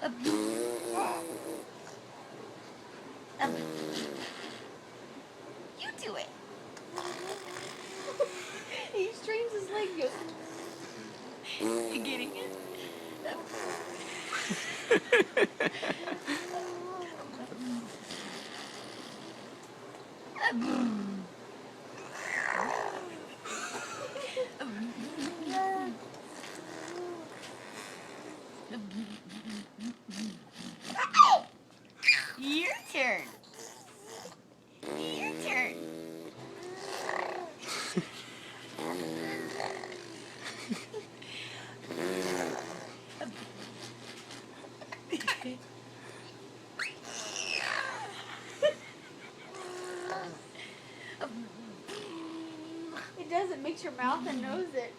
You do it. He strains his leg. Goes, You getting it? Your turn. Your turn. it does. It makes your mouth and nose itch.